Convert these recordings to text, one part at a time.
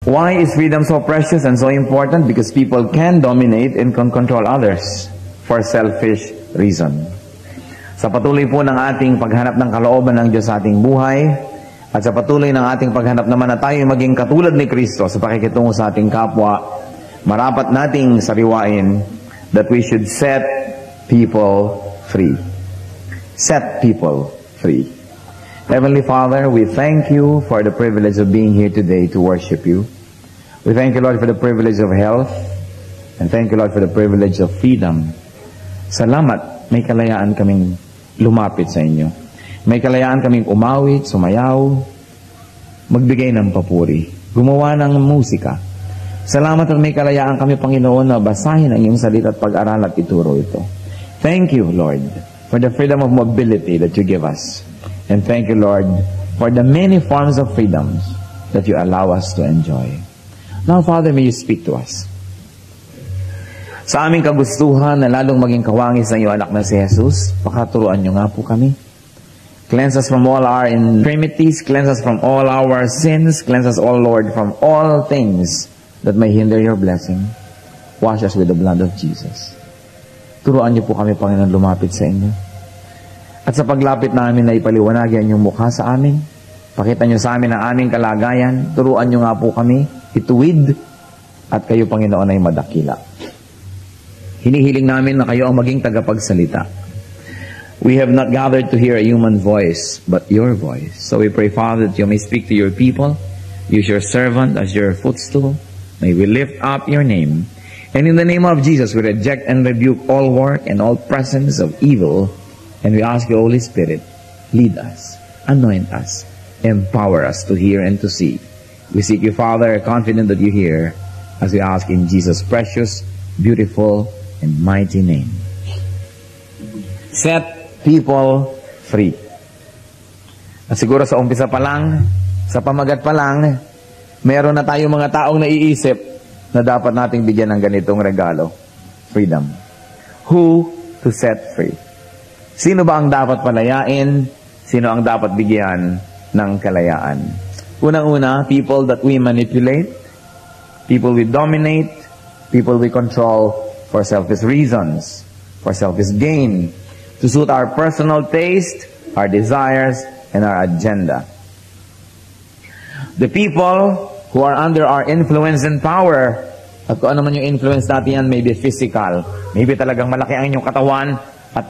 Why is freedom so precious and so important? Because people can dominate and can control others for selfish reason. Sa patuloy po ng ating paghanap ng kalooban ng Diyos sa ating buhay, at sa patuloy ng ating paghanap naman na tayo maging katulad ni Kristo sa pakikitungo sa ating kapwa, marapat nating sariwain that we should set people free. Set people free. Heavenly Father, we thank you for the privilege of being here today to worship you. We thank you, Lord, for the privilege of health, and thank you, Lord, for the privilege of freedom. Salamat, may kalayaan kaming lumapit sa inyo. May kalayaan kaming umawit, sumayaw, magbigay ng papuri, gumawa ng musika. Salamat at may kalayaan kami, Panginoon, na basahin ang iyong salita at pag-aral at ituro ito. Thank you, Lord, for the freedom of mobility that you give us. And thank you, Lord, for the many forms of freedoms that you allow us to enjoy. Now, Father, may you speak to us. Sa aming kagustuhan na lalong maging kawangis ng iyong anak na si Jesus, pakaturuan niyo nga po kami. Cleanse us from all our infirmities, cleanse us from all our sins, cleanse us, O Lord, from all things that may hinder your blessing. Wash us with the blood of Jesus. Turuan niyo po kami, Panginoon, lumapit sa inyo. At sa paglapit namin na ipaliwanag ang inyong mukha sa amin, pakita niyo sa amin ang aming kalagayan, turuan niyo nga po kami, ituwid, at kayo, Panginoon, ay madakila. Hinihiling namin na kayo ang maging tagapagsalita. We have not gathered to hear a human voice, but your voice. So we pray, Father, that you may speak to your people. Use your servant as your footstool. May we lift up your name. And in the name of Jesus, we reject and rebuke all work and all presence of evil. And we ask you, Holy Spirit, lead us, anoint us, empower us to hear and to see. We seek you, Father, confident that you hear, as we ask in Jesus' precious, beautiful, and mighty name. Set people free. At siguro sa umpisa pa lang, sa pamagat pa lang, meron na tayong mga taong naiisip na dapat nating bigyan ng ganitong regalo. Freedom. Who to set free? Sino ba ang dapat palayain? Sino ang dapat bigyan ng kalayaan? Unang-una, people that we manipulate, people we dominate, people we control for selfish reasons, for selfish gain, to suit our personal taste, our desires, and our agenda. The people who are under our influence and power, at kung ano man yung influence natin yan, maybe physical, maybe talagang malaki ang inyong katawan, at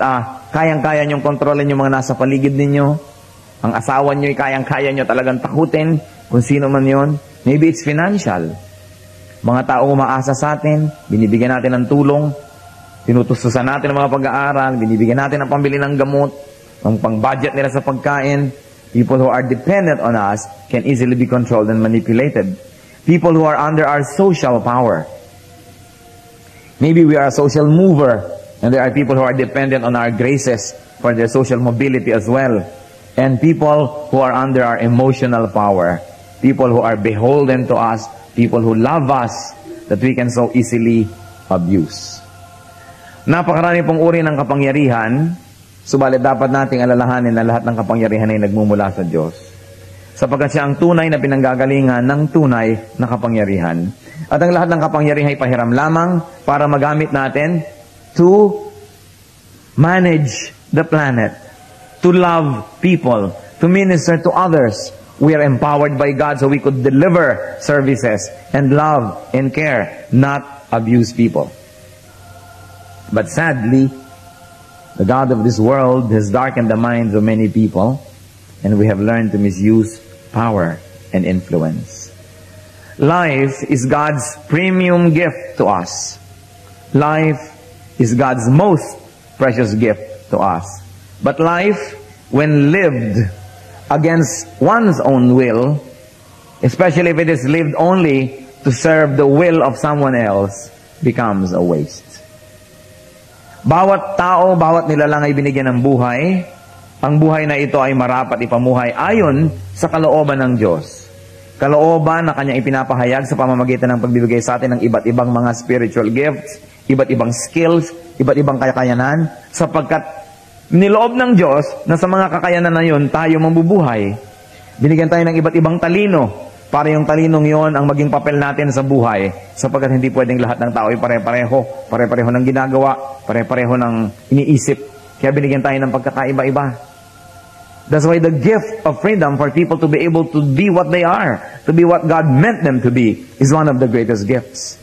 kayang-kaya nyong kontrolin yung mga nasa paligid ninyo, ang asawa nyo, kayang-kaya nyo talagang takutin, kung sino man yon. Maybe it's financial. Mga taong umaasa sa atin, binibigyan natin ng tulong, tinutustusan natin ang mga pag-aaral, binibigyan natin ng pambili ng gamot, ang pang-budget nila sa pagkain. People who are dependent on us can easily be controlled and manipulated. People who are under our social power. Maybe we are a social mover, and there are people who are dependent on our graces for their social mobility as well. And people who are under our emotional power. People who are beholden to us. People who love us that we can so easily abuse. Napakarami pong uri ng kapangyarihan, subalit dapat nating alalahanin na lahat ng kapangyarihan ay nagmumula sa Diyos. Sapagkat siya ang tunay na pinanggagalingan ng tunay na kapangyarihan. At ang lahat ng kapangyarihan ay pahiram lamang para magamit natin to manage the planet, to love people, to minister to others. We are empowered by God so we could deliver services and love and care, not abuse people. But sadly, the God of this world has darkened the minds of many people, and we have learned to misuse power and influence. Life is God's premium gift to us. Life is God's most precious gift to us. But life, when lived against one's own will, especially if it is lived only to serve the will of someone else, becomes a waste. Bawat tao, bawat nilalang ay binigyan ng buhay. Ang buhay na ito ay marapat ipamuhay ayon sa kalooban ng Diyos. Kalooban na kanyang ipinapahayag sa pamamagitan ng pagbibigay sa atin ng iba't ibang mga spiritual gifts, iba't ibang skills, iba't ibang kakayanan, sapagkat niloob ng Diyos na sa mga kakayanan na yun, tayo mabubuhay. Binigyan tayo ng iba't ibang talino para yung talinong yon ang maging papel natin sa buhay, sapagkat hindi pwedeng lahat ng tao ay pare-pareho ng ginagawa, pare-pareho ng iniisip. Kaya binigyan tayo ng pagkakaiba-iba. That's why the gift of freedom for people to be able to be what they are, to be what God meant them to be, is one of the greatest gifts.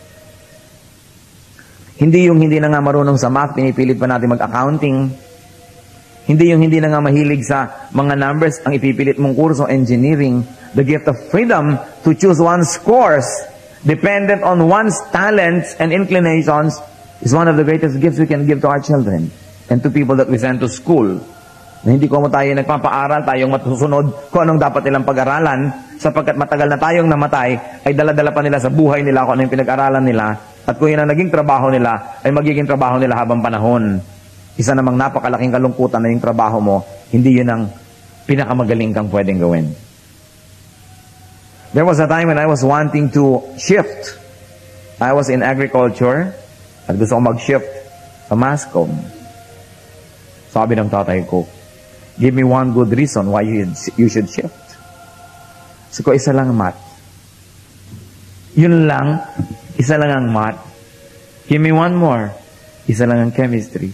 Hindi yung hindi na nga marunong sa math, pinipilit pa natin mag-accounting. Hindi yung hindi na nga mahilig sa mga numbers, ang ipipilit mong kurso, engineering. The gift of freedom to choose one's course, dependent on one's talents and inclinations, is one of the greatest gifts we can give to our children and to people that we send to school. Na hindi ko mo tayo nagpapaaral, tayong matusunod kung anong dapat nilang pag-aralan, sapagkat matagal na tayong namatay, ay dala-dala pa nila sa buhay nila kung ano yung pinag-aralan nila, at kung yun ang naging trabaho nila, ay magiging trabaho nila habang panahon. Isa namang napakalaking kalungkutan na yung trabaho mo, hindi yun ang pinakamagaling kang pwedeng gawin. There was a time when I was wanting to shift. I was in agriculture, at gusto ko mag-shift sa MASCOM. Sabi ng tatay ko, give me one good reason why you should shift. So ko, isa lang math. Yun lang, isa lang ang math. Give me one more. Isa lang ang chemistry.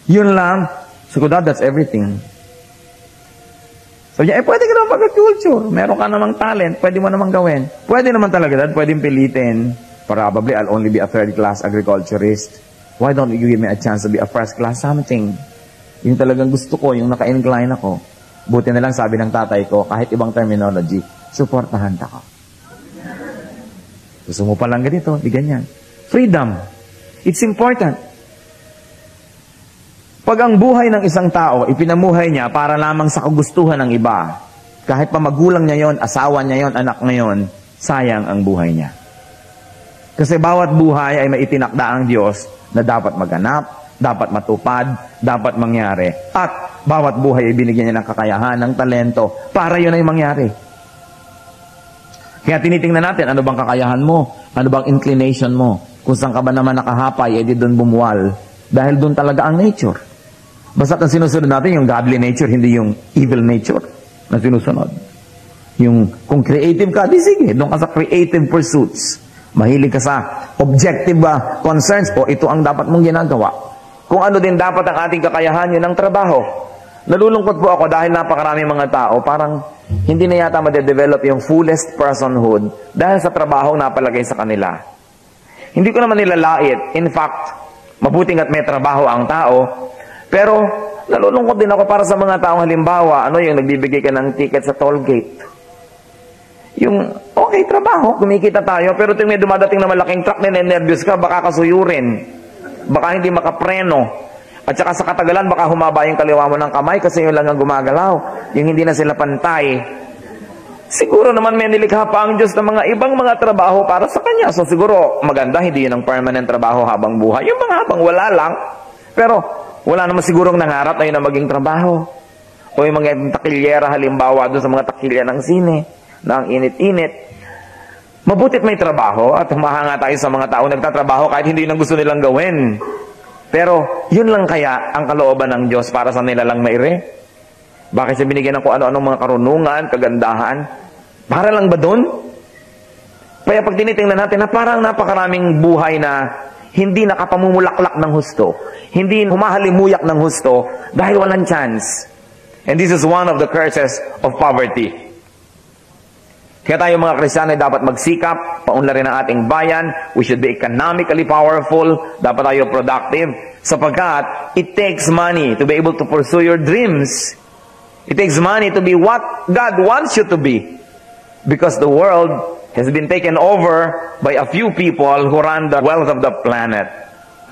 Yun lang. So ko, that's everything. So niya, pwede ka naman mag-culture. Meron ka namang talent. Pwede mo namang gawin. Pwede naman talaga, Dad. Pwedeng pilitin. Probably, I'll only be a third-class agriculturist. Why don't you give me a chance to be a first-class something? Yung talagang gusto ko, yung naka-incline ako. Buti na lang sabi ng tatay ko, kahit ibang terminology, supportahan ka. Gusto mo palang ganito, di ganyan. Freedom. It's important. Pag ang buhay ng isang tao, ipinamuhay niya para lamang sa kagustuhan ng iba, kahit pa magulang niya yon, asawa niya yon, anak niya yon, sayang ang buhay niya. Kasi bawat buhay ay may itinakda ang Diyos na dapat maganap, dapat matupad, dapat mangyari. At bawat buhay ay binigyan niya ng kakayahan, ng talento, para yun ay mangyari. Kaya tinitingnan natin, ano bang kakayahan mo? Ano bang inclination mo? Kung saan ka ba naman nakahapay, edi doon bumuwal. Dahil doon talaga ang nature. Basta ang sinusunod natin, yung godly nature, hindi yung evil nature na sinusunod. Yung, kung creative ka, di sige, doon ka sa creative pursuits. Mahilig ka sa objective concerns, o ito ang dapat mong ginagawa. Kung ano din dapat ang ating kakayahan, yun ang trabaho. Nalulungkot po ako dahil napakaraming mga tao, parang hindi na yata madedevelop yung fullest personhood dahil sa trabaho napalagay sa kanila. Hindi ko naman nilalait. In fact, mabuting at may trabaho ang tao, pero nalulungkot din ako para sa mga taong halimbawa, yung nagbibigay ka ng ticket sa toll gate. Yung, okay, trabaho, kumikita tayo, pero may dumadating na malaking truck, ninenervyos ka, baka kasuyurin, baka hindi makapreno, at saka sa katagalan, baka humaba yung kaliwa mo ng kamay kasi yun lang ang gumagalaw, yung hindi na sila pantay. Siguro naman may nilikha pa ang Diyos ng mga ibang mga trabaho para sa Kanya. So siguro maganda, hindi yun ang permanent trabaho habang buhay. Yung mga habang wala lang, pero wala naman sigurong nangarap na yun ang maging trabaho. O yung mga takilyera halimbawa doon sa mga takilya ng sine, na ang init-init. Mabutit may trabaho at humahanga tayo sa mga tao nagtatrabaho kahit hindi yun ang gusto nilang gawin. Pero yun lang kaya ang kalooban ng Diyos para sa nila lang maire? Bakit siya binigyan ng kung ano-anong mga karunungan, kagandahan? Para lang ba doon? Kaya pag tinitingnan natin na parang napakaraming buhay na hindi nakapamumulaklak ng husto, hindi humahalimuyak ng husto dahil walang chance. And this is one of the curses of poverty. Kaya tayo mga Kristiyano ay dapat magsikap, paunlarin ang ating bayan, we should be economically powerful, dapat tayo productive, sapagkat it takes money to be able to pursue your dreams. It takes money to be what God wants you to be. Because the world has been taken over by a few people who run the wealth of the planet.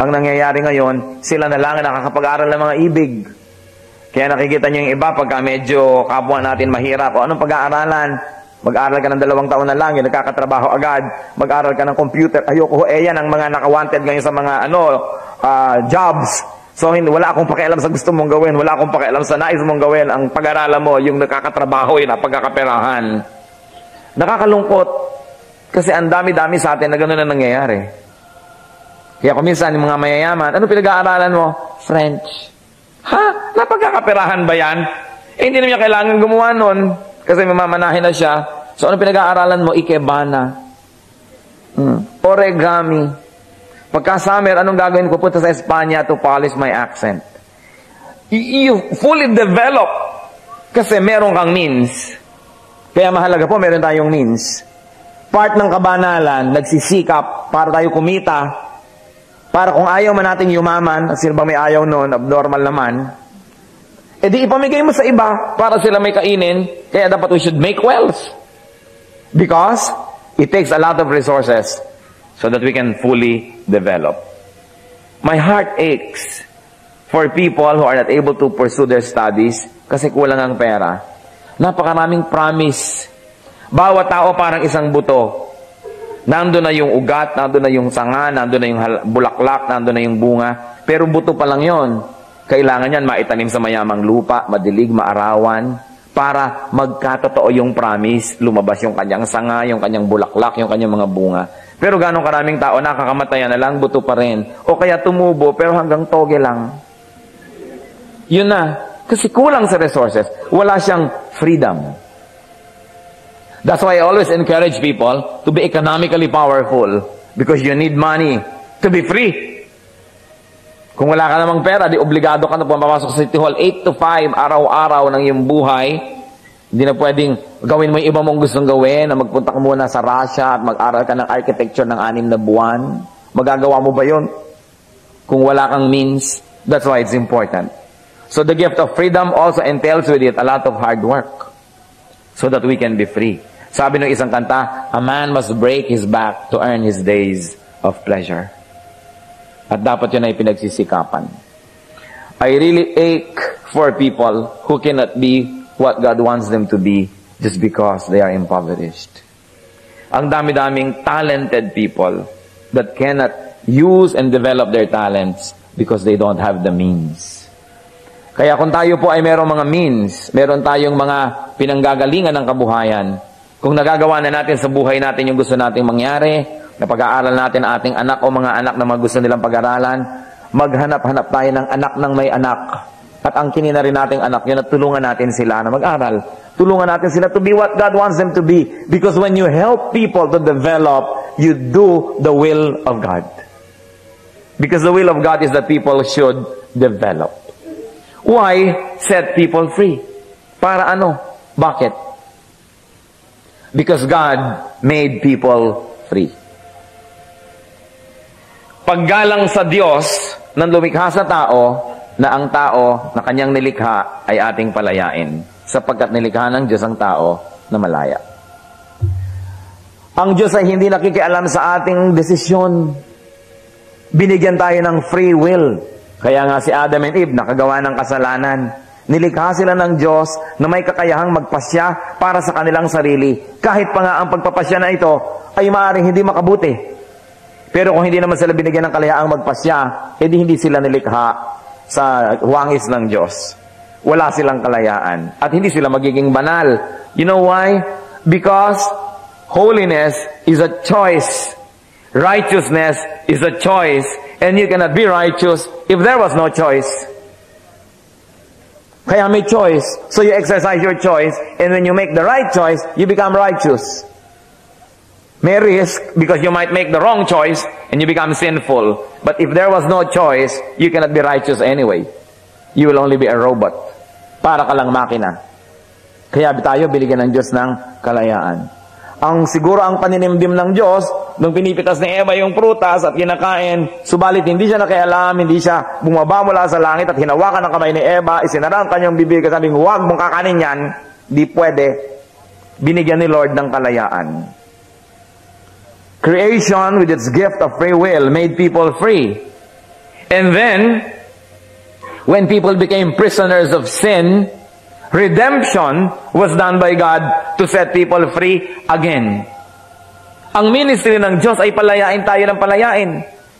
Ang nangyayari ngayon, sila na lang ang nakakapag-aral ng mga ibig. Kaya nakikita nyo yung iba, pagka medyo kapwa natin mahirap, o anong pag-aaralan? Mag-aral ka ng 2 taon na lang, yung nagkakatrabaho agad. Mag-aral ka ng computer. Ayoko, yan ang mga naka-wanted ngayon sa mga jobs. So, wala akong pakialam sa gusto mong gawin. Wala akong pakialam sa nais mong gawin. Ang pag-aralan mo, yung nakakatrabaho, yung napagkakaperahan. Nakakalungkot. Kasi ang dami-dami sa atin na gano'n na nangyayari. Kaya kung minsan, yung mga mayayaman, ano pinag-aaralan mo? French. Ha? Napagkakaperahan ba yan? Hindi na niya kailangan gumawa nun. Kasi mamamanahin na siya. So, ano pinag-aaralan mo? Ikebana. Origami. Pagka summer, anong gagawin ko? Punta sa Espanya to polish my accent. You fully develop kasi meron kang means. Kaya mahalaga po, meron tayong means. Part ng kabanalan, nagsisikap para tayo kumita. Para kung ayaw man nating yumaman, sino ba may ayaw noon, abnormal naman, edi ipamigay mo sa iba para sila may kainin. Kaya dapat we should make wealth. Because it takes a lot of resources so that we can fully develop. My heart aches for people who are not able to pursue their studies kasi kulang ang pera. Napakaraming promise. Bawat tao parang isang buto. Nandun na yung ugat, nandun na yung sanga, nandun na yung bulaklak, nandun na yung bunga. Pero buto pa lang yon. Kailangan yan maitanim sa mayamang lupa, madilig, maarawan, para magkatotoo yung promise, lumabas yung kanyang sanga, yung kanyang bulaklak, yung kanyang mga bunga. Pero ganong karaming tao, nakakamataya na lang, buto pa rin. O kaya tumubo, pero hanggang toge lang. Yun na. Kasi kulang sa resources. Wala siyang freedom. That's why I always encourage people to be economically powerful. Because you need money to be free. Kung wala ka namang pera, di obligado ka na pumapasok sa City Hall 8 to 5, araw-araw ng iyong buhay. Hindi na pwedeng gawin mo yung iba mong gustong gawin, na magpunta ka muna sa Russia at mag-aral ka ng architecture ng 6 na buwan. Magagawa mo ba yun? Kung wala kang means, that's why it's important. So the gift of freedom also entails with it a lot of hard work so that we can be free. Sabi ng isang kanta, a man must break his back to earn his days of pleasure. At dapat yun ay pinagsisikapan. I really ache for people who cannot be what God wants them to be just because they are impoverished. Ang dami-daming talented people that cannot use and develop their talents because they don't have the means. Kaya kung tayo po ay merong mga means, meron tayong mga pinanggagalingan ng kabuhayan, kung nagagawa na natin sa buhay natin yung gusto nating mangyari, na pag-aaral natin ang ating anak o mga anak na gusto nilang pag-aralan, maghanap-hanap tayo ng anak ng may anak. At ang kinina rin nating anak yun at tulungan natin sila na mag-aral. Tulungan natin sila to be what God wants them to be. Because when you help people to develop, you do the will of God. Because the will of God is that people should develop. Why set people free? Para ano? Bakit? Because God made people free. Paggalang sa Diyos nang lumikha sa tao, na ang tao na kanyang nilikha ay ating palayain, sapagkat nilikha ng Diyos ang tao na malaya. Ang Diyos ay hindi nakikialam sa ating desisyon. Binigyan tayo ng free will. Kaya nga si Adam and Eve nakagawa ng kasalanan. Nilikha sila ng Diyos na may kakayahang magpasya para sa kanilang sarili. Kahit pa nga ang pagpapasya na ito ay maaaring hindi makabuti. Pero kung hindi naman sila binigyan ng kalayaang magpasya, edi hindi sila nilikha sa wangis ng Diyos. Wala silang kalayaan. At hindi sila magiging banal. You know why? Because holiness is a choice. Righteousness is a choice. And you cannot be righteous if there was no choice. Kaya may choice. So you exercise your choice. And when you make the right choice, you become righteous. May risk because you might make the wrong choice and you become sinful. But if there was no choice, you cannot be righteous anyway. You will only be a robot. Para ka lang makina. Kaya tayo binigyan ng Diyos ng kalayaan. Siguro ang paninimdim ng Diyos, nung pinipitas ni Eva yung prutas at kinakain, subalit hindi siya nakialam, hindi siya bumaba mula sa langit at hinawakan ang kamay ni Eva, isinara ang kanyang bibig at sabing, huwag mong kakanin yan, di pwede. Binigyan ni Lord ng kalayaan. Creation with its gift of free will made people free. And then, when people became prisoners of sin, redemption was done by God to set people free again. Ang ministry ng Diyos ay palayain tayo ng palayain.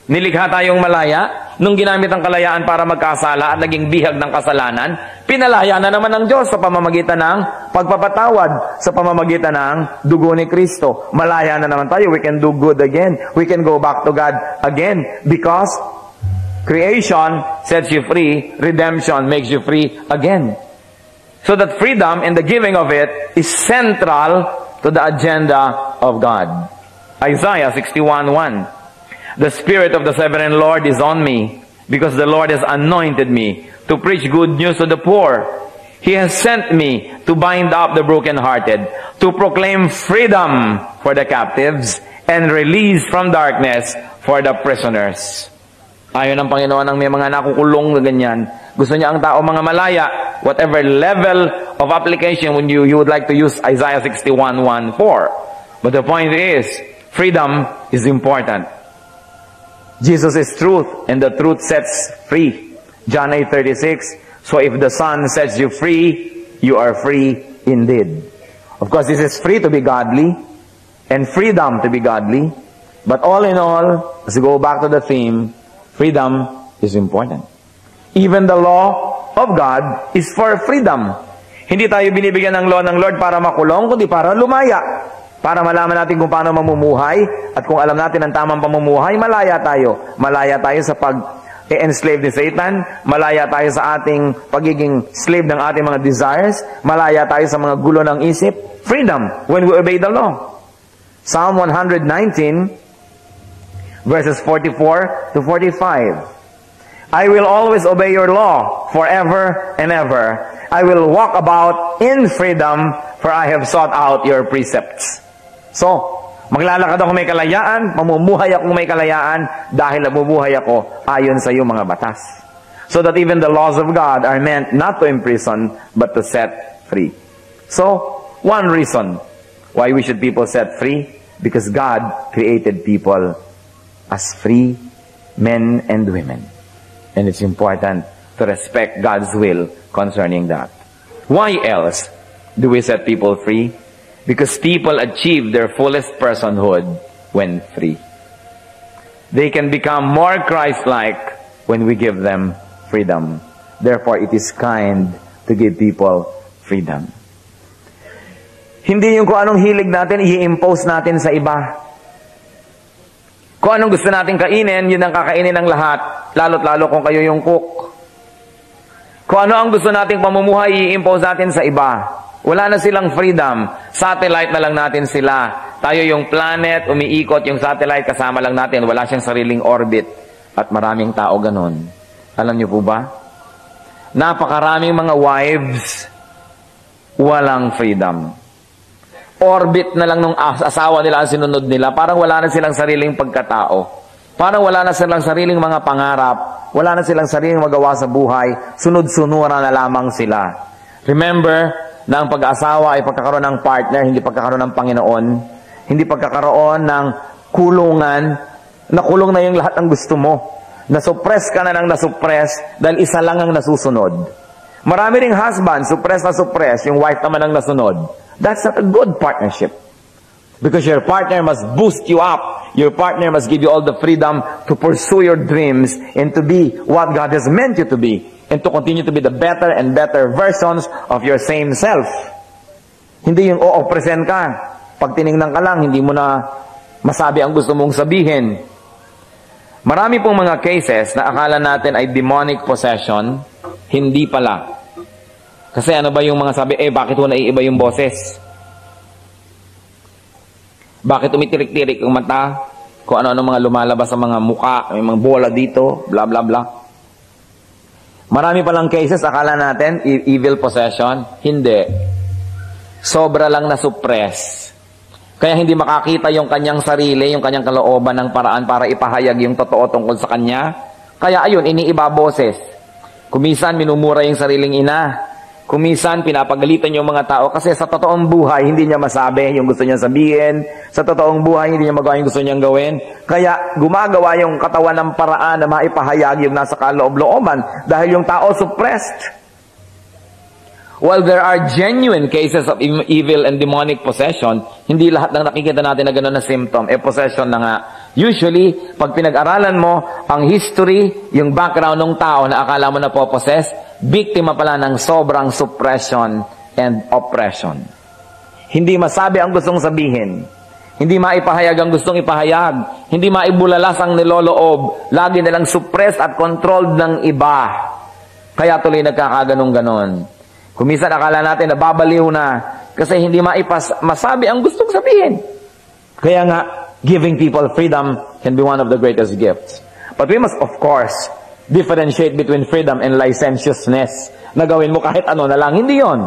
Nilikha tayong malaya, nung ginamit ang kalayaan para magkasala at naging bihag ng kasalanan, pinalaya na naman ng Diyos sa pamamagitan ng pagpapatawad, sa pamamagitan ng dugo ni Kristo. Malaya na naman tayo. We can do good again. We can go back to God again because creation sets you free, redemption makes you free again. So that freedom and the giving of it is central to the agenda of God. Isaiah 61:1. The Spirit of the Sovereign Lord is on me, because the Lord has anointed me to preach good news to the poor. He has sent me to bind up the brokenhearted, to proclaim freedom for the captives, and release from darkness for the prisoners. Ayon ng Panginoon ang may mga nakukulong na ganyan. Gusto niya ang tao mga malaya, whatever level of application when you would like to use Isaiah 61:1 for. But the point is, freedom is important. Jesus is truth, and the truth sets free. John 8:36, so if the Son sets you free, you are free indeed. Of course, this is free to be godly, and freedom to be godly. But all in all, as we go back to the theme, freedom is important. Even the law of God is for freedom. Hindi tayo binibigyan ng law ng Lord para makulong, kundi para lumaya. Para malaman natin kung paano mamumuhay, at kung alam natin ang tamang pamumuhay, malaya tayo. Malaya tayo sa pag-enslave ni Satan, malaya tayo sa ating pagiging slave ng ating mga desires, malaya tayo sa mga gulo ng isip. Freedom when we obey the law. Psalm 119, verses 44 to 45. I will always obey your law forever and ever. I will walk about in freedom, for I have sought out your precepts. So, maglalakad ako may kalayaan, mamumuhay ako may kalayaan, dahil nabubuhay ako ayon sa iyong mga batas. So that even the laws of God are meant not to imprison, but to set free. So, one reason why we should people set free, because God created people as free men and women. And it's important to respect God's will concerning that. Why else do we set people free? Because people achieve their fullest personhood when free. They can become more Christ-like when we give them freedom. Therefore, it is kind to give people freedom. Hindi yung kung anong hilig natin, i-impose natin sa iba. Kung anong gusto natin kainin, yun ang kakainin ng lahat. Lalo't lalo kung kayo yung cook. Kung ano ang gusto nating pamumuhay, i-impose natin sa iba. Wala na silang freedom. Satellite na lang natin sila. Tayo yung planet, umiikot yung satellite, kasama lang natin. Wala siyang sariling orbit. At maraming tao ganon. Alam niyo po ba? Napakaraming mga wives, walang freedom. Orbit na lang nung asawa nila ang sinunod nila. Parang wala na silang sariling pagkatao. Parang wala na silang sariling mga pangarap. Wala na silang sariling magawa sa buhay. Sunod-sunura na lamang sila. Remember na ang pag-asawa ay pagkakaroon ng partner, hindi pagkakaroon ng Panginoon. Hindi pagkakaroon ng kulungan. Nakulong na yung lahat ng gusto mo. Nasuppress ka na ng nasuppress dahil isa lang ang nasusunod. Marami ring husband, suppress na suppress, yung wife naman ang nasunod. That's not a good partnership. Because your partner must boost you up. Your partner must give you all the freedom to pursue your dreams and to be what God has meant you to be. And to continue to be the better and better versions of your same self. Hindi yung present ka. Pag tinignan ka lang, hindi mo na masabi ang gusto mong sabihin. Marami pong mga cases na akala natin ay demonic possession, hindi pala. Kasi ano ba yung mga sabi, bakit mo naiiba yung boses? Bakit umitirik-tirik yung mata? Kung ano-ano mga lumalabas sa mga muka, may mga bola dito, bla bla bla. Marami palang cases, akala natin, evil possession. Hindi. Sobra lang na suppress. Kaya hindi makakita yung kanyang sarili, yung kanyang kalooban ng paraan para ipahayag yung totoo tungkol sa kanya. Kaya ayun, iniiba boses. Kumisan, minumura yung sariling ina. Kumisan, pinapagalitan yung mga tao kasi sa totoong buhay, hindi niya masabi yung gusto niya sabihin. Sa totoong buhay, hindi niya magawa yung gusto niyang gawin. Kaya gumagawa yung katawan ng paraan na maipahayag yung nasa kaloob-looban dahil yung tao suppressed. While there are genuine cases of evil and demonic possession, hindi lahat ng nakikita natin na gano'n na symptom, possession na nga. Usually, pag pinag-aralan mo ang history, yung background ng tao na akala mo na po-possess, biktima pala ng sobrang suppression and oppression. Hindi masabi ang gustong sabihin. Hindi maipahayag ang gustong ipahayag. Hindi maibulalas ang niloloob. Lagi nilang suppressed at controlled ng iba. Kaya tuloy nagkakaganong ganon. Kumisan akala natin na babaliw na Kasi hindi masabi ang gustong sabihin. Kaya nga, giving people freedom can be one of the greatest gifts. But we must, of course, differentiate between freedom and licentiousness. Na gawin mo kahit ano na lang. Hindi yon.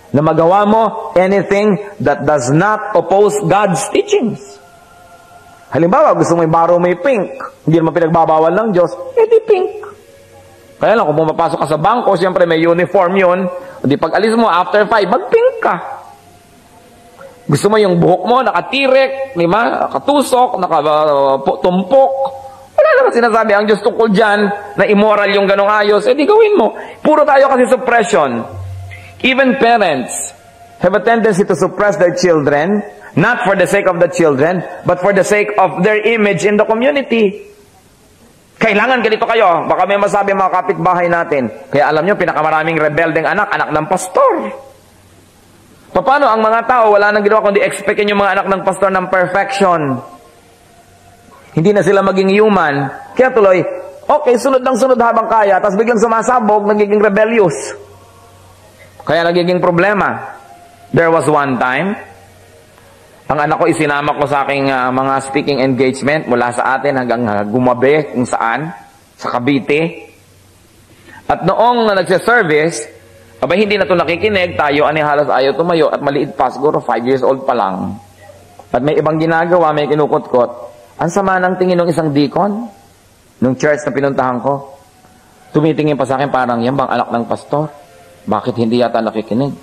Na magawa mo anything that does not oppose God's teachings. Halimbawa, gusto mo i-borrow may pink. Hindi naman pinagbabawal ng Diyos, di pink. Kaya lang, kung pumapasok ka sa bangko, siyempre may uniform yun. Di pag alis mo, after 5, mag-pink ka. Gusto mo yung buhok mo, nakatirek, di ba? Nakatusok, nakatumpok. Wala naman sinasabi ang Diyos tungkol dyan na immoral yung ganong ayos. Di gawin mo. Puro tayo kasi suppression. Even parents have a tendency to suppress their children, not for the sake of the children, but for the sake of their image in the community. Kailangan ganito kayo. Baka may masabi mga kapitbahay natin. Kaya alam nyo, pinakamaraming rebeldeng anak ng pastor. Paano ang mga tao, wala nang ginawa kundi expectin yung mga anak ng pastor ng perfection. Hindi na sila maging human. Kaya tuloy, okay, sunod ng sunod habang kaya, tapos biglang sumasabog, nagiging rebellious. Kaya nagiging problema. There was one time, ang anak ko isinama ko sa aking mga speaking engagement mula sa atin hanggang Gumabe, kung saan, sa Cavite. At noong nagsa-service, abay hindi na ito nakikinig, tayo halos ayaw tumayo at maliit pa, siguro 5 years old pa lang. At may ibang ginagawa, may kinukutkot. Ang sama ng tingin ng isang deacon, nung church na pinuntahan ko. Tumitingin pa sa akin parang, yan bang anak ng pastor? Bakit hindi yata nakikinig?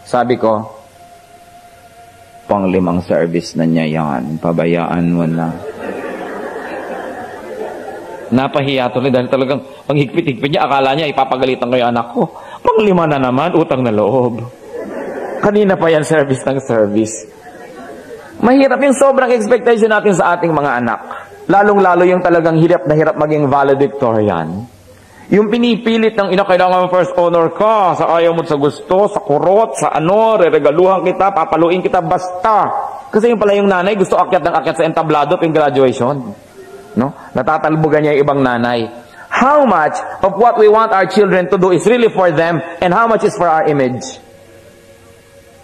Sabi ko, pang-5 service na niya yan. Pabayaan mo na. Napahiya tuloy dahil talagang ang higpit-higpit niya. Akala niya ipapagalitan ko yung anak ko. Pang-5 na naman, utang na loob. Kanina pa yan service ng service. Mahirap yung sobrang expectation natin sa ating mga anak. Lalong-lalo yung talagang hirap na hirap maging valedictorian. Yung pinipilit ng ina, kailangan first honor ka, sa ayaw mo sa gusto, sa kurot, sa reregaluhan kita, papaluin kita, basta. Kasi yung pala yung nanay, gusto akyat ng akyat sa entablado ping graduation. No? Natatalbugan niya yung ibang nanay. How much of what we want our children to do is really for them, and how much is for our image?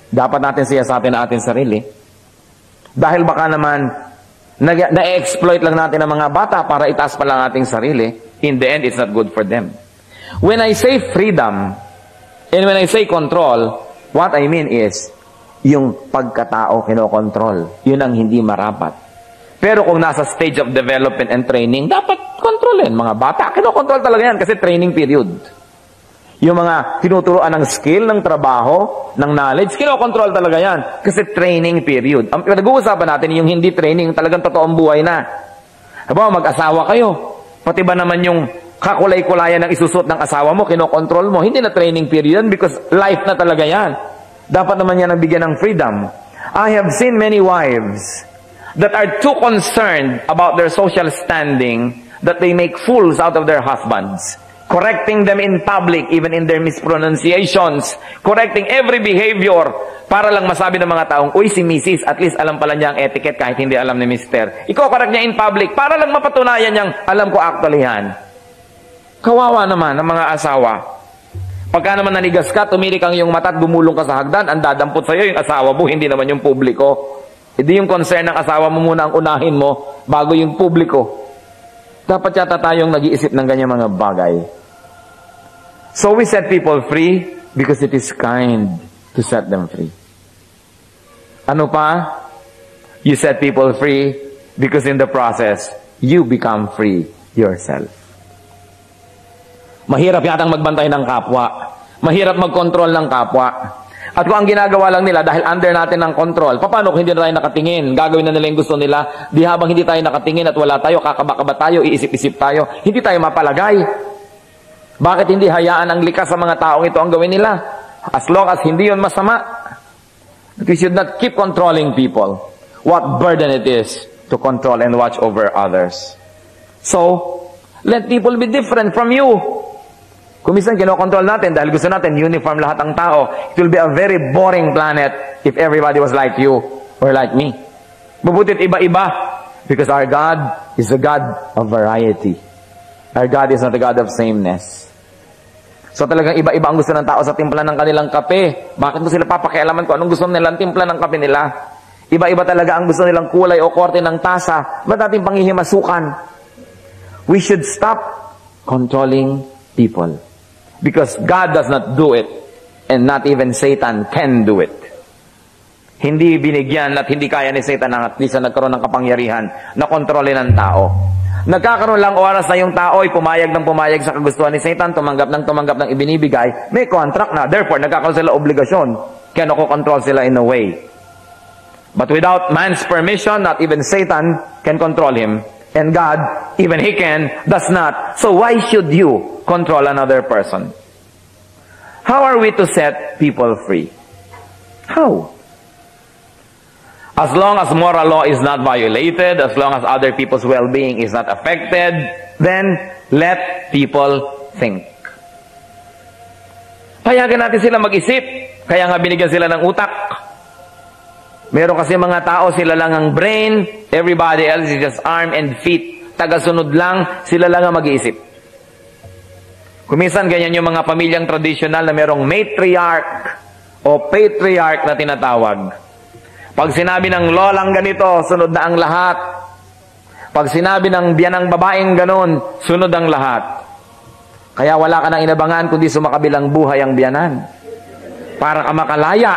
Dapat natin siyasapin na ating sarili. Dahil baka naman, na-exploit lang natin ang mga bata para itaas pa lang ating sarili. In the end, it's not good for them. When I say freedom, and when I say control, what I mean is, yung pagkatao kinokontrol. Yun ang hindi marapat. Pero kung nasa stage of development and training, dapat kontrolin. Mga bata, kinokontrol talaga yan kasi training period. Yung mga tinuturuan ng skill, ng trabaho, ng knowledge, kinokontrol talaga yan kasi training period. Ang pinag-uusapan natin yung hindi training, talagang totoong buhay na. Halimbawa, mag-asawa kayo. Pati ba naman yung kakulay-kulayan ng isusot ng asawa mo, kinokontrol mo, hindi na training period because life na talaga yan. Dapat naman yan nabigyan ng freedom. I have seen many wives that are too concerned about their social standing that they make fools out of their husbands. Correcting them in public, even in their mispronunciations. Correcting every behavior para lang masabi ng mga taong, uy, si Mrs. at least alam pala niya ang etiquette kahit hindi alam ni Mr. Iko-correct niya in public para lang mapatunayan niyang, alam ko actually yan. Kawawa naman ang mga asawa. Pagka naman nanigas ka, tumirik ang iyong mata at gumulong ka sa hagdan, ang dadampot sa'yo yung asawa mo, hindi naman yung publiko. Hindi yung concern ng asawa mo muna ang unahin mo bago yung publiko. Dapat yata tayong nag-iisip ng ganyan mga bagay. So we set people free because it is kind to set them free. Ano pa? You set people free because in the process, you become free yourself. Mahirap yatang magbantay ng kapwa. Mahirap mag-control ng kapwa. At kung ang ginagawa lang nila dahil under natin ng control, paano kung hindi na tayo nakatingin? Gagawin na nila yung gusto nila. Di habang hindi tayo nakatingin at wala tayo, kakaba-kaba tayo, iisip-isip tayo, hindi tayo mapalagay. Bakit hindi hayaan ang likas sa mga taong ito ang gawin nila? As long as hindi yun masama. We should not keep controlling people. What burden it is to control and watch over others. So, let people be different from you. Kung minsan kinokontrol natin dahil gusto natin uniform lahat ang tao, it will be a very boring planet if everybody was like you or like me. Mabutit iba-iba because our God is a God of variety. Our God is not a God of sameness. So talagang iba-iba ang gusto ng tao sa timpla ng kanilang kape. Bakit mo sila papakialaman kung anong gusto nilang timpla ng kape nila? Iba-iba talaga ang gusto nilang kulay o korte ng tasa. Ba't natin panghihimasukan? We should stop controlling people. Because God does not do it. And not even Satan can do it. Hindi binigyan at hindi kaya ni Satan at least na nagkaroon ng kapangyarihan na kontrolin ng tao. Nagkakaroon lang oras na yung tao ay pumayag ng pumayag sa kagustuhan ni Satan, tumanggap ng ibinibigay, may contract na. Therefore, nagkakaroon sila obligasyon. Kaya nakokontrol sila in a way. But without man's permission, not even Satan can control him. And God, even He can, does not. So why should you control another person? How are we to set people free? How? As long as moral law is not violated, as long as other people's well-being is not affected, then let people think. Payagan natin sila mag-isip. Kaya nga binigyan sila ng utak. Meron kasi mga tao, sila lang ang brain, everybody else is just arm and feet. Tagasunod lang, sila lang ang mag-iisip. Kuminsan ganyan yung mga pamilyang tradisyonal na merong matriarch o patriarch na tinatawag. Pag sinabi ng lolang ganito, sunod na ang lahat. Pag sinabi ng biyanang babaeng ganon, sunod ang lahat. Kaya wala ka nang inabangan kundi sumakabilang buhay ang biyanan. Para ka makalaya.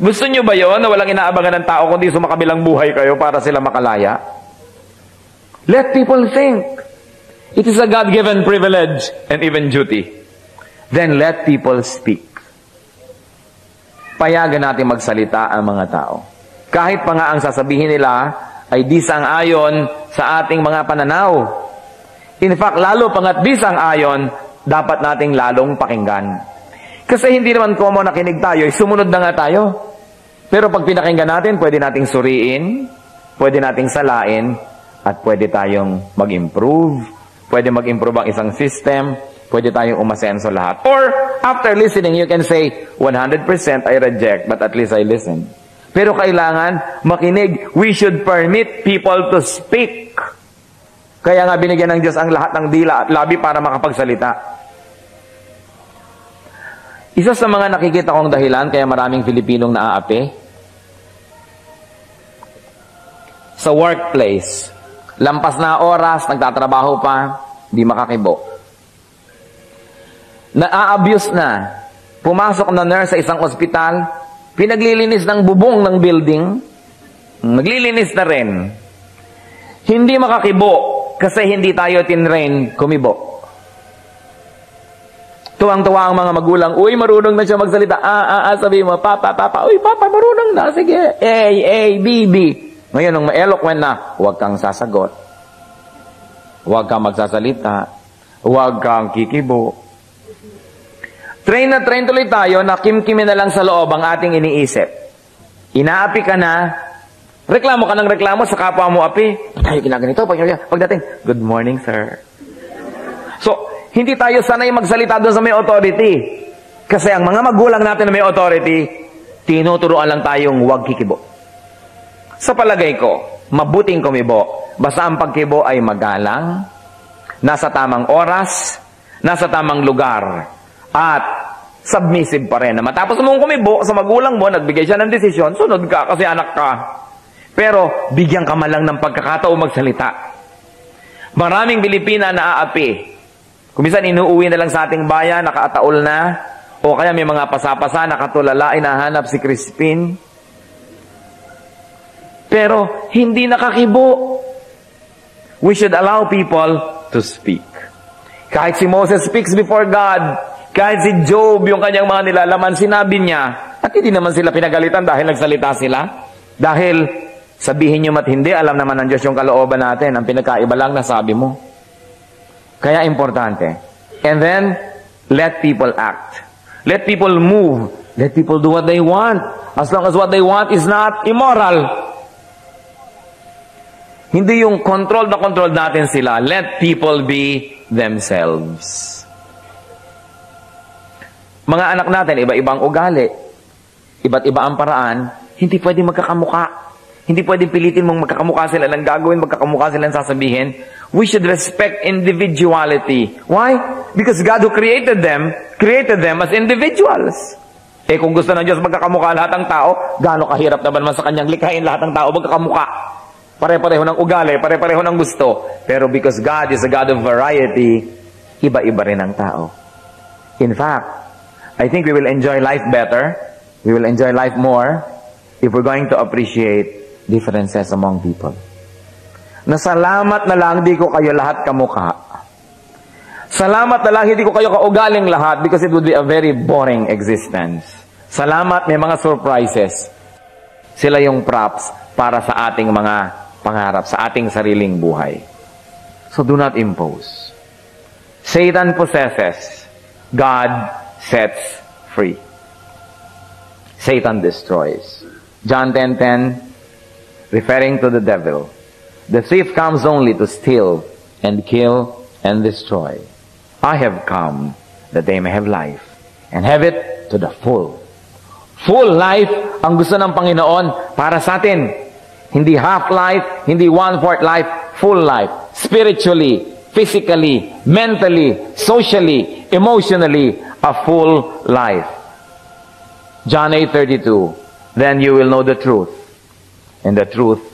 Gusto nyo ba yon na walang inaabangan ng tao kundi sumakabilang buhay kayo para sila makalaya? Let people think. It is a God-given privilege and even duty. Then let people speak. Payagan natin magsalita ang mga tao. Kahit pa nga ang sasabihin nila ay di sang-ayon sa ating mga pananaw. In fact, lalo pangat di sang-ayon, dapat nating lalong pakinggan. Kasi hindi naman common na kinig tayo, sumunod na nga tayo. Pero pag pinakinggan natin, pwede nating suriin, pwede nating salain, at pwede tayong mag-improve. Pwede mag-improve ang isang system, pwede tayong umasenso lahat. Or, after listening, you can say, 100% I reject, but at least I listen. Pero kailangan makinig. We should permit people to speak. Kaya nga binigyan ng Diyos ang lahat ng dila at labi para makapagsalita. Isa sa mga nakikita kong dahilan kaya maraming Pilipinong naaapi, sa workplace, lampas na oras, nagtatrabaho pa, di makakibo. Na-abuse na. Pumasok na nurse sa isang ospital, pinaglilinis ng bubong ng building, naglilinis na rin. Hindi makakibo kasi hindi tayo tinrain kumibo. Tuwang-tuwa ang mga magulang, uy, marunong na siya magsalita. Sabi mo, papa, uy, papa, marunong na. Sige, A, B, B. Ngayon, nung ma-eloquent na, huwag kang sasagot. Huwag kang magsasalita. Huwag kang kikibo. Train na train tuloy tayo na kim-kimi na lang sa loob ang ating iniisip. Inaapi ka na, reklamo ka ng reklamo sa kapwa mo api. Tayo ginaganito, pagdating, good morning, sir. So, hindi tayo sanay magsalita doon sa may authority. Kasi ang mga magulang natin na may authority, tinuturuan lang tayong huwag kikibo. Sa palagay ko, mabuting kumibo. Basta ang pagkibo ay magalang, nasa tamang oras, nasa tamang lugar, at submissive pa rin. Matapos mong kumibo sa magulang mo, nagbigay siya ng desisyon, sunod ka kasi anak ka. Pero, bigyan ka man lang ng pagkakataon magsalita. Maraming Pilipina naaapi. Kumisan inuuwi na lang sa ating bayan, nakaataol na, o kaya may mga pasapasa, nakatulala, inahanap si Crispin. Pero, hindi nakakibo. We should allow people to speak. Kahit si Moses speaks before God, kahit si Job, yung kanyang mga nilalaman, sinabi niya, at hindi naman sila pinagalitan dahil nagsalita sila. Dahil, sabihin nyo mat hindi, alam naman ng Diyos yung kalooban natin. Ang pinagkaiba lang na sabi mo. Kaya importante. And then, let people act. Let people move. Let people do what they want. As long as what they want is not immoral. Hindi yung control na control natin sila. Let people be themselves. Mga anak natin, iba-ibang ugali. Iba't iba ang paraan. Hindi pwede magkakamuka. Hindi pwedeng pilitin mong magkakamukha sila ng gagawin, magkakamukha sila ng sasabihin. We should respect individuality. Why? Because God who created them as individuals. Kung gusto ng Diyos magkakamukha lahat ng tao, gaano kahirap naman sa kanyang likhain lahat ng tao magkakamukha. Pare-pareho ng ugali, pare-pareho ng gusto. Pero because God is a God of variety, iba-iba rin ang tao. In fact, I think we will enjoy life better, we will enjoy life more, if we're going to appreciate differences among people. Nasalamat na lang di ko kayo lahat kamukha. Salamat na lang hindi ko kayo kaugaling lahat because it would be a very boring existence. Salamat may mga surprises. Sila yung props para sa ating mga pangarap, sa ating sariling buhay. So do not impose. Satan possesses. God sets free. Satan destroys. John 10:10, referring to the devil, the thief comes only to steal and kill and destroy. I have come that they may have life and have it to the full. Full life ang gusto ng Panginoon para sa atin. Hindi half life, hindi 1/4 life, full life. Spiritually, physically, mentally, socially, emotionally, a full life. John 8:32, then you will know the truth, and the truth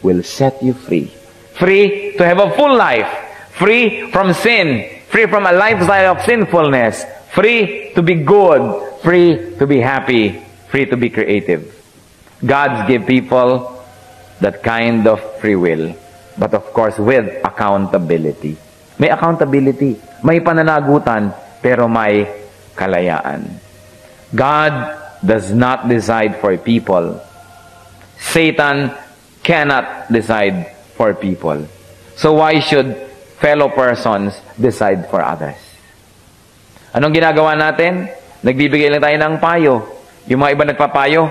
will set you free. Free to have a full life. Free from sin. Free from a lifestyle of sinfulness. Free to be good. Free to be happy. Free to be creative. God gives people that kind of free will. But of course, with accountability. May accountability. May pananagutan, pero may kalayaan. God does not decide for people. Satan cannot decide for people. So why should fellow persons decide for others? Anong ginagawa natin? Nagbibigay lang tayo ng payo. Yung mga iba nagpapayo,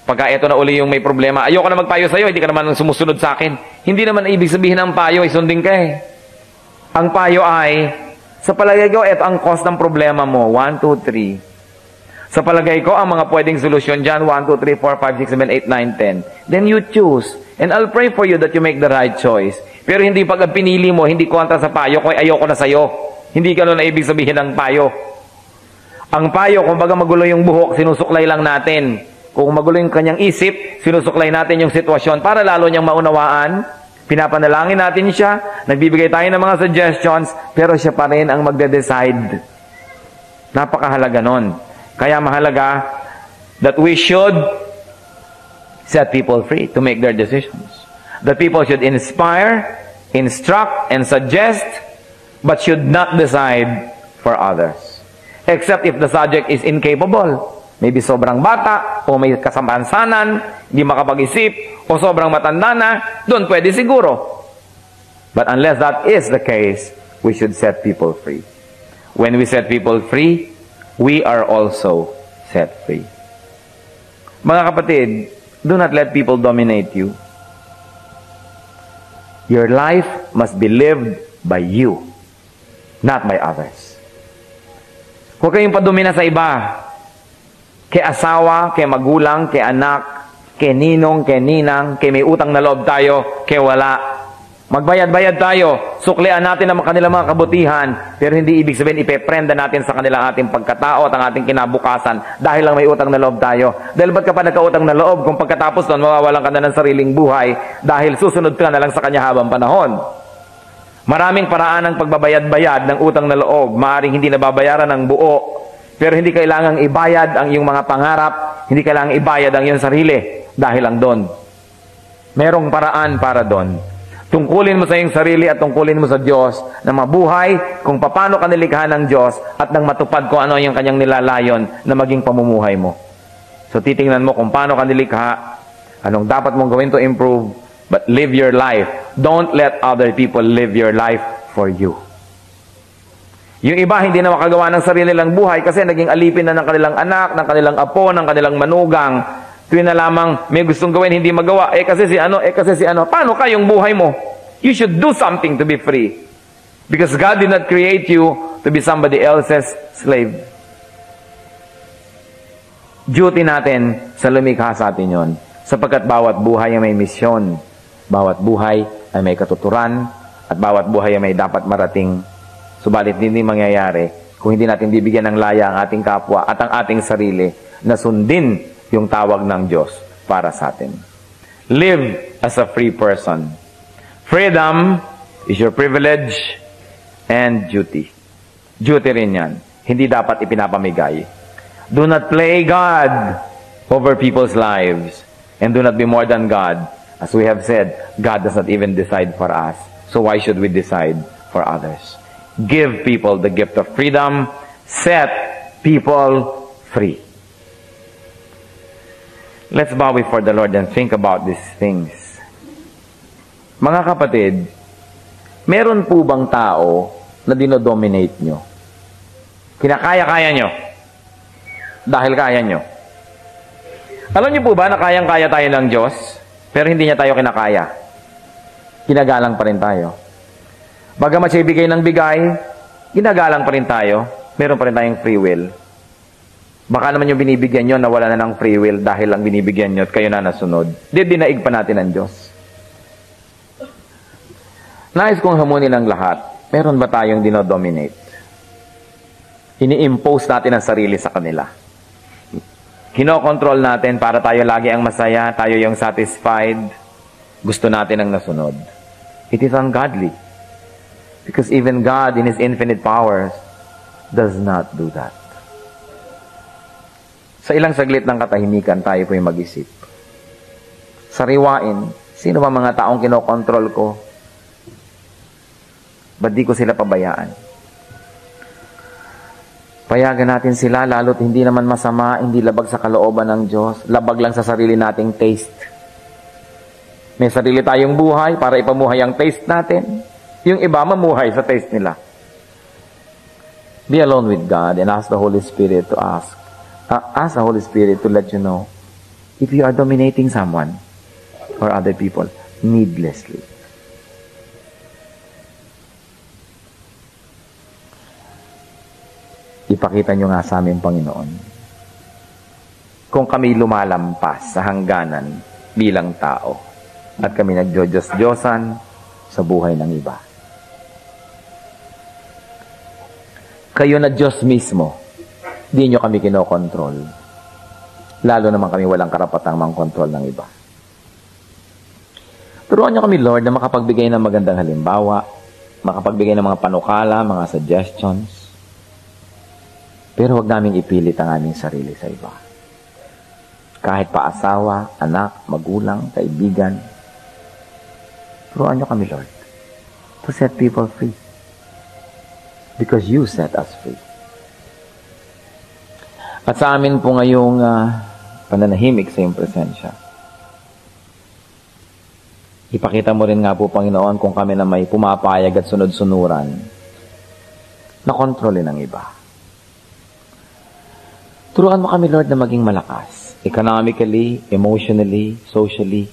pagka ito na uli yung may problema, ayoko na magpayo sa'yo, hindi ka naman sumusunod sa akin. Hindi naman ibig sabihin ng payo ay sundin ka eh. Ang payo ay, sa palagay ko, ito ang cause ng problema mo. 1, 2, 3. Sa palagay ko, ang mga pwedeng solusyon dyan, 1, 2, 3, 4, 5, 6, 7, 8, 9, 10. Then you choose. And I'll pray for you that you make the right choice. Pero hindi pag pinili mo, hindi kontra sa payo, kung ayoko na sa'yo. Hindi ka na ibig sabihin ng payo. Ang payo, kung baga magulo yung buhok, sinusuklay lang natin. Kung magulo yung kanyang isip, sinusuklay natin yung sitwasyon para lalo niyang maunawaan. Pinapanalangin natin siya, nagbibigay tayo ng mga suggestions, pero siya pa rin ang magde-decide. Napakahalaga nun. Kaya mahalaga that we should set people free to make their decisions. That people should inspire, instruct, and suggest, but should not decide for others. Except if the subject is incapable. Maybe sobrang bata, o may kasampansanan, hindi makapag-isip, o sobrang matanda na, doon pwede siguro. But unless that is the case, we should set people free. When we set people free, we are also set free. Mga kapatid, do not let people dominate you. Your life must be lived by you, not by others. Huwag kayong padumina sa iba. Kay asawa, kay magulang, kay anak, kay ninong, kay ninang, kay may utang na loob tayo, kay wala. Magbayad-bayad tayo, suklian natin ang kanilang mga kabutihan, pero hindi ibig sabihin ipeprenda natin sa kanila ating pagkatao at ang ating kinabukasan dahil lang may utang na loob tayo. Dahil ba't ka pa nagkautang na loob kung pagkatapos nun mawawalan ka na ng sariling buhay dahil susunod ka na lang sa kanya habang panahon? Maraming paraan ng pagbabayad-bayad ng utang na loob. Maaaring hindi nababayaran ng buo, pero hindi kailangang ibayad ang iyong mga pangarap, hindi kailangang ibayad ang iyong sarili dahil lang doon. Merong paraan para doon. Tungkulin mo sa iyong sarili at tungkulin mo sa Diyos na mabuhay kung paano ka nilikha ng Diyos at nang matupad kung ano yung kanyang nilalayon na maging pamumuhay mo. So titingnan mo kung paano ka nilikha, anong dapat mong gawin to improve, but live your life. Don't let other people live your life for you. Yung iba hindi na makagawa ng sarili nilang buhay kasi naging alipin na ng kanilang anak, ng kanilang apo, ng kanilang manugang. Tuwing na lamang may gustong gawin, hindi magawa. Kasi si ano. Paano kayong buhay mo? You should do something to be free. Because God did not create you to be somebody else's slave. Duty natin sa lumikha sa atin yon. Sapagkat bawat buhay ay may misyon, bawat buhay ay may katuturan, at bawat buhay ay may dapat marating. Subalit hindi mangyayari kung hindi natin bibigyan ng laya ang ating kapwa at ang ating sarili na sundin yung tawag ng Diyos para sa atin. Live as a free person. Freedom is your privilege and duty. Duty rin yan. Hindi dapat ipinapamigay. Do not play God over people's lives. And do not be more than God. As we have said, God does not even decide for us. So why should we decide for others? Give people the gift of freedom. Set people free. Let's bow before the Lord and think about these things. Mga kapatid, meron po bang tao na dinodominate nyo? Kinakaya-kaya nyo? Dahil kaya nyo? Alam niyo po ba na kayang-kaya tayo ng Diyos, pero hindi niya tayo kinakaya? Ginagalang pa rin tayo. Bagamat siya ibigay ng bigay, ginagalang pa rin tayo. Meron pa rin tayong free will. Baka naman yung binibigyan nyo, nawala na ng free will dahil lang binibigyan nyo at kayo na nasunod. Dinaig pa natin ang Diyos. Nais kong hamunin ang lahat. Meron ba tayong dinodominate? Ini-impose natin ang sarili sa kanila. Kinokontrol natin para tayo lagi ang masaya, tayo yung satisfied. Gusto natin ang nasunod. It is ungodly. Because even God in His infinite powers does not do that. Sa ilang saglit ng katahimikan, tayo po yung mag-isip. Sariwain, sino ba mga taong kinokontrol ko? Ba't di ko sila pabayaan? Payagan natin sila, lalo't hindi naman masama, hindi labag sa kalooban ng Diyos, labag lang sa sarili nating taste. May sarili tayong buhay para ipamuhay ang taste natin. Yung iba mamuhay sa taste nila. Be alone with God and ask the Holy Spirit to ask the Holy Spirit to let you know if you are dominating someone or other people needlessly. Ipakita nyo nga sa amin, Panginoon, kung kami lumalampas sa hangganan bilang tao at kami nagdiyos-diyosan sa buhay ng iba. Kayo na Diyos mismo, di nyo kami kinokontrol. Lalo naman kami walang karapatang mangkontrol ng iba. Turuan nyo kami, Lord, na makapagbigay ng magandang halimbawa, makapagbigay ng mga panukala, mga suggestions, pero huwag namin ipilit ang aming sarili sa iba. Kahit pa asawa, anak, magulang, kaibigan. Turuan nyo kami, Lord, to set people free. Because you set us free. At sa amin po ngayong pananahimik sa iyong presensya, ipakita mo rin nga po, Panginoon, kung kami na may pumapayag at sunod-sunuran na kontrolin ang iba. Turuan mo kami, Lord, na maging malakas. Economically, emotionally, socially.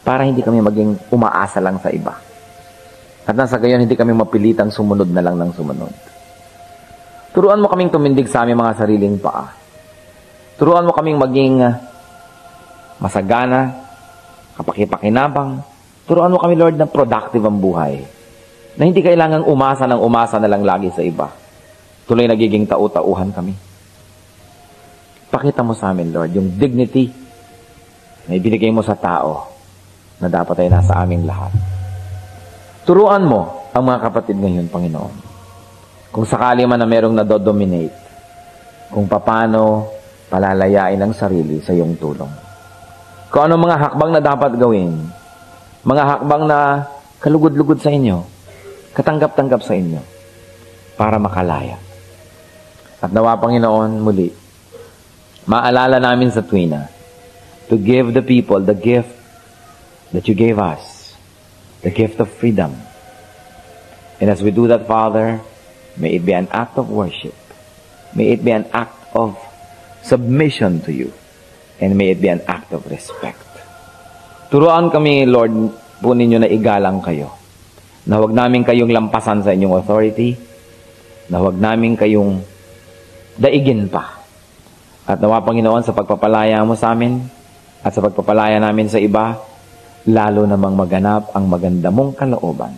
Para hindi kami maging umaasa lang sa iba. At nasa gayon, hindi kami mapilitang sumunod na lang ng sumunod. Turuan mo kaming tumindig sa aming mga sariling paa. Turuan mo kaming maging masagana, kapakipakinabang. Turuan mo kami, Lord, na productive ang buhay. Na hindi kailangang umasa na lang lagi sa iba. Tuloy nagiging tau-tauhan kami. Pakita mo sa amin, Lord, yung dignity na ibinigay mo sa tao na dapat ay nasa aming lahat. Turuan mo ang mga kapatid ngayon, Panginoon. Kung sakali man na merong nadodominate, kung paano palalayain ang sarili sa iyong tulong. Kung ano mga hakbang na dapat gawin, mga hakbang na kalugod-lugod sa inyo, katanggap-tanggap sa inyo, para makalaya. At nawa, Panginoon, muli, maalala namin sa tuwina to give the people the gift that you gave us, the gift of freedom. And as we do that, Father, may it be an act of worship. May it be an act of submission to you. And may it be an act of respect. Turuan kami, Lord, po ninyo na igalang kayo. Na huwag namin kayong lampasan sa inyong authority. Na huwag namin kayong daigin pa. At nawa, Panginoon, sa pagpapalaya mo sa amin, At sa pagpapalaya namin sa iba, lalo namang maganap ang maganda mong kalooban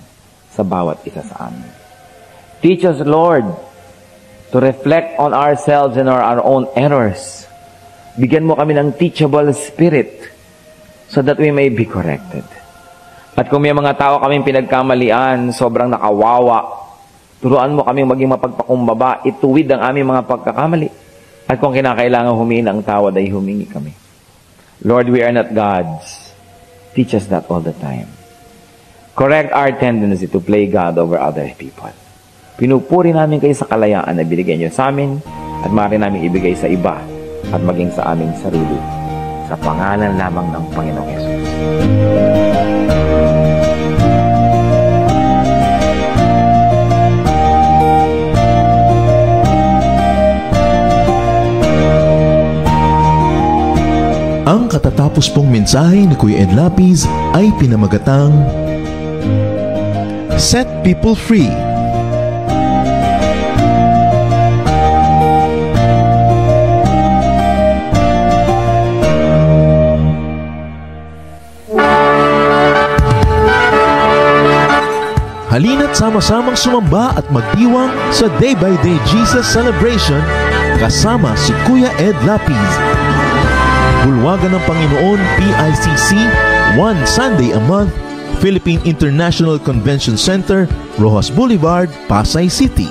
sa bawat isa sa amin. Teach us, Lord, to reflect on ourselves and our own errors. Bigyan mo kami ng teachable spirit so that we may be corrected. At kung may mga tao kaming pinagkamalian, sobrang nakawawa, turuan mo kaming maging mapagpakumbaba, ituwid ang aming mga pagkakamali. At kung kinakailangan humingi ng tawad, ay humingi kami. Lord, we are not gods. Teach us that all the time. Correct our tendency to play God over other people. Pinupuri namin kayo sa kalayaan na binigay niyo sa amin at maaari namin ibigay sa iba at maging sa aming sarili. Sa pangalan lamang ng Panginoong Yesus. Ang katatapos pong mensahe ni Kuya Ed Lapiz ay pinamagatang Set People Free. Halina't sama-samang sumamba at magdiwang sa Day by Day Jesus Celebration kasama si Kuya Ed Lapiz. Bulwagan ng Panginoon, PICC, one Sunday a month, Philippine International Convention Center, Rojas Boulevard, Pasay City.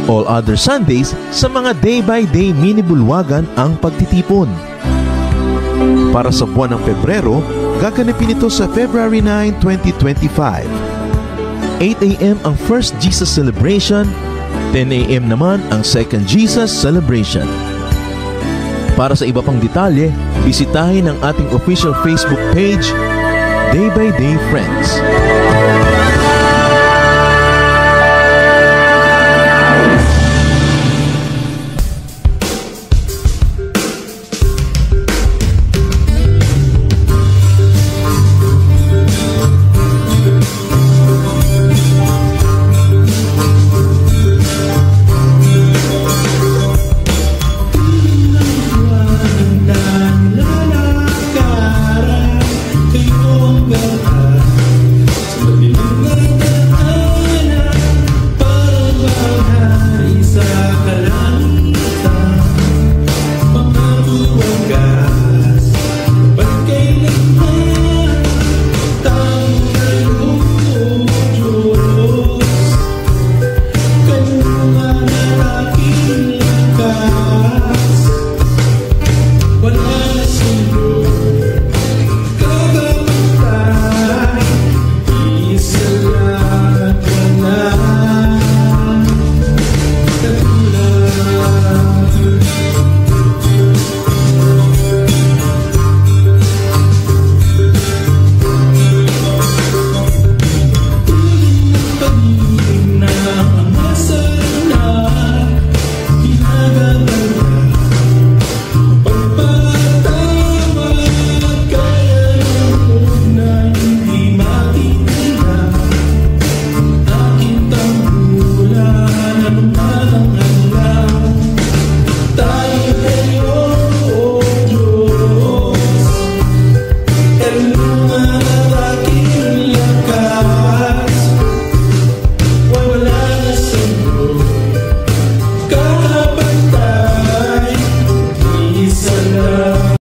All other Sundays, sa mga day-by-day mini-bulwagan ang pagtitipon. Para sa buwan ng Pebrero, gaganapin ito sa February 9, 2025. 8 a.m. ang First Jesus Celebration, 10 a.m. naman ang Second Jesus Celebration. Para sa iba pang detalye, bisitahin ang ating official Facebook page, Day by Day Friends. Lalakaran, kayong